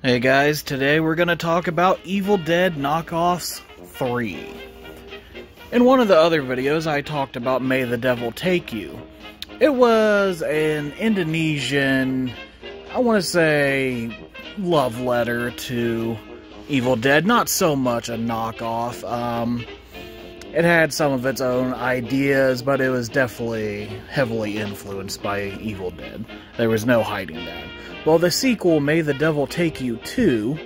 Hey guys, today we're going to talk about Evil Dead Knockoffs 3. In one of the other videos, I talked about May the Devil Take You. It was an Indonesian, I want to say, love letter to Evil Dead. Not so much a knockoff. It had some of its own ideas, but it was definitely heavily influenced by Evil Dead. There was no hiding that. Well, the sequel, May the Devil Take You 2,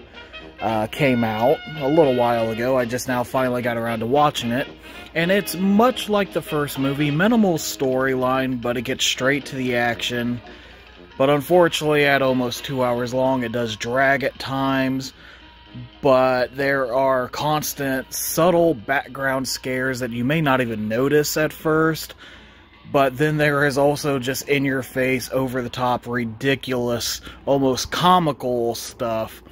came out a little while ago. I just now finally got around to watching it. And it's much like the first movie, minimal storyline, but it gets straight to the action. But unfortunately, at almost 2 hours long, it does drag at times. But there are constant, subtle background scares that you may not even notice at first. But then there is also just in-your-face, over-the-top, ridiculous, almost comical stuff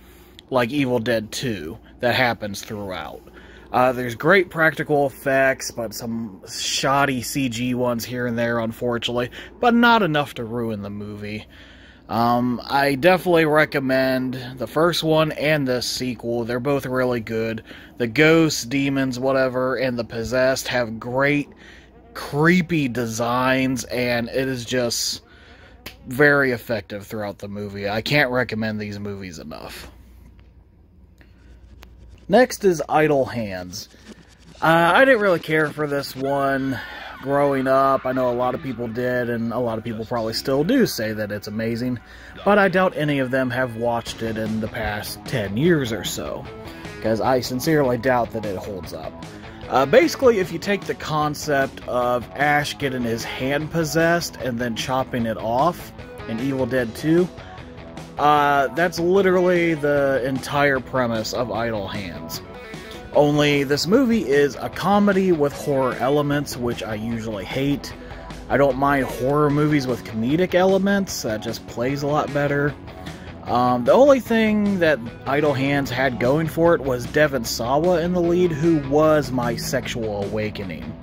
like Evil Dead 2 that happens throughout. There's great practical effects, but some shoddy CG ones here and there, unfortunately, but not enough to ruin the movie. I definitely recommend the first one and the sequel. They're both really good. The ghosts, demons, whatever, and the possessed have great, creepy designs, and it is just very effective throughout the movie. I can't recommend these movies enough. Next is Idle Hands. I didn't really care for this one growing up. I know a lot of people did, and a lot of people probably still do say that it's amazing, but I doubt any of them have watched it in the past 10 years or so, because I sincerely doubt that it holds up. Basically, if you take the concept of Ash getting his hand possessed and then chopping it off in Evil Dead 2, that's literally the entire premise of Idle Hands. Only this movie is a comedy with horror elements, which I usually hate. I don't mind horror movies with comedic elements, that just plays a lot better. The only thing that Idle Hands had going for it was Devon Sawa in the lead, who was my sexual awakening.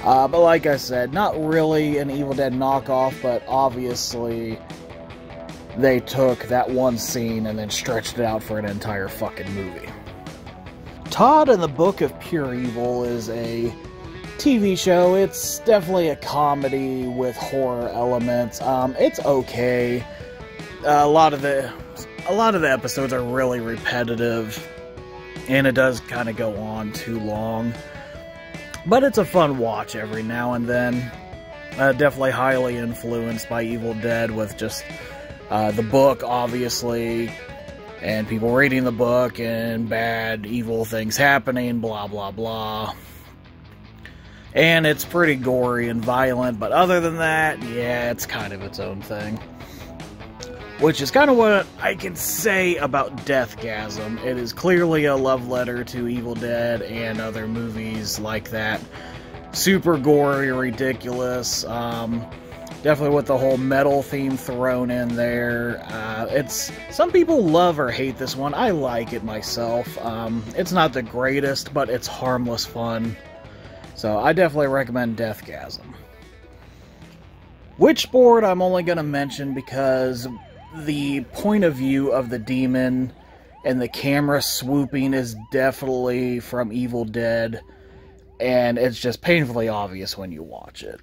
But like I said, not really an Evil Dead knockoff, but obviously they took that one scene and then stretched it out for an entire fucking movie. Todd and the Book of Pure Evil is a TV show. It's definitely a comedy with horror elements. It's okay. A lot of the episodes are really repetitive, and it does kind of go on too long. But it's a fun watch every now and then. Definitely highly influenced by Evil Dead, with just the book, obviously, and people reading the book, and bad, evil things happening, blah, blah, blah. And it's pretty gory and violent, but other than that, yeah, it's kind of its own thing. Which is kind of what I can say about Deathgasm. It is clearly a love letter to Evil Dead and other movies like that. Super gory, ridiculous. Definitely with the whole metal theme thrown in there. Some people love or hate this one. I like it myself. It's not the greatest, but it's harmless fun. So I definitely recommend Deathgasm. Witchboard I'm only going to mention because the point of view of the demon and the camera swooping is definitely from Evil Dead, and it's just painfully obvious when you watch it.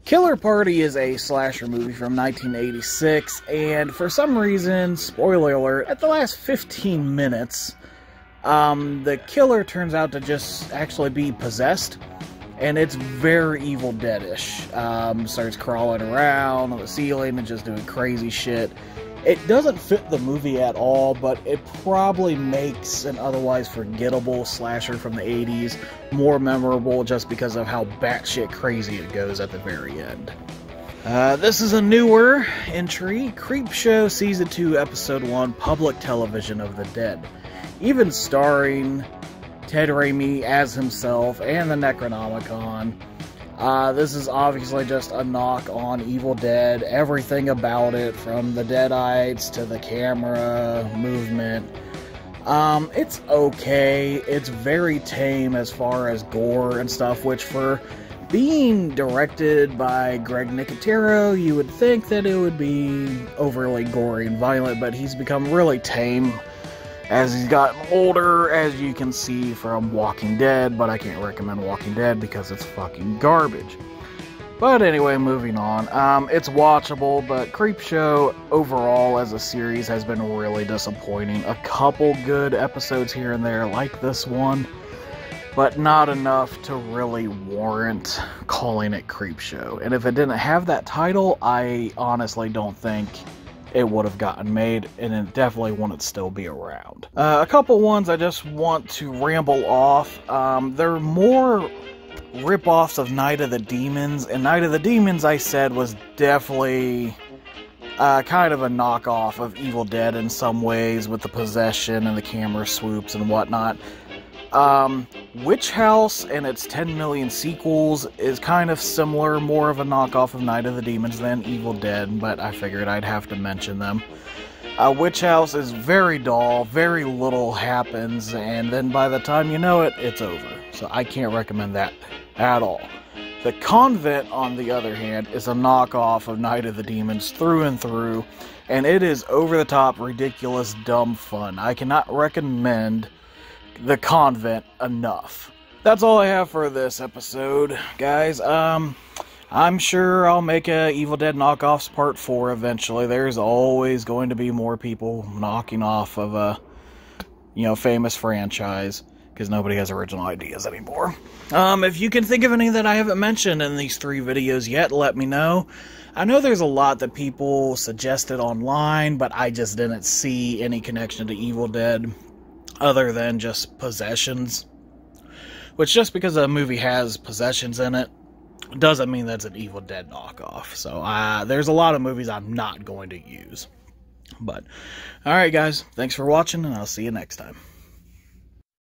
Killer Party is a slasher movie from 1986, and for some reason, spoiler alert, at the last 15 minutes, the killer turns out to just actually be possessed. And it's very Evil Dead-ish. Starts crawling around on the ceiling and just doing crazy shit. It doesn't fit the movie at all, but it probably makes an otherwise forgettable slasher from the 80s more memorable just because of how batshit crazy it goes at the very end. This is a newer entry, Creepshow Season 2, Episode 1, Public Television of the Dead. Even starring Ted Raimi as himself and the Necronomicon. This is obviously just a knock on Evil Dead. Everything about it, from the Deadites to the camera movement. It's okay. It's very tame as far as gore and stuff, which for being directed by Greg Nicotero, you would think that it would be overly gory and violent, but he's become really tame as he's gotten older, as you can see from Walking Dead, but I can't recommend Walking Dead because it's fucking garbage. But anyway, moving on. It's watchable, but Creepshow overall as a series has been really disappointing. A couple good episodes here and there, like this one, but not enough to really warrant calling it Creepshow. And if it didn't have that title, I honestly don't think it would have gotten made, and it definitely wouldn't still be around. A couple ones I just want to ramble off. They're more rip-offs of Night of the Demons, and Night of the Demons, I said, was definitely kind of a knockoff of Evil Dead in some ways, with the possession and the camera swoops and whatnot. Witch House and its 10 million sequels is kind of similar, more of a knockoff of Night of the Demons than Evil Dead, but I figured I'd have to mention them. Witch House is very dull, very little happens, and then by the time you know it, it's over. So I can't recommend that at all. The Convent, on the other hand, is a knockoff of Night of the Demons through and through, and it is over-the-top, ridiculous, dumb fun. I cannot recommend The Convent enough. That's all I have for this episode, guys. I'm sure I'll make a Evil Dead Knockoffs Part 4 eventually. There's always going to be more people knocking off of a, famous franchise, because nobody has original ideas anymore. If you can think of any that I haven't mentioned in these 3 videos yet, let me know. I know there's a lot that people suggested online, but I just didn't see any connection to Evil Dead other than just possessions. Which, just because a movie has possessions in it, doesn't mean that's an Evil Dead knockoff. So, there's a lot of movies I'm not going to use. But, alright guys, thanks for watching, and I'll see you next time.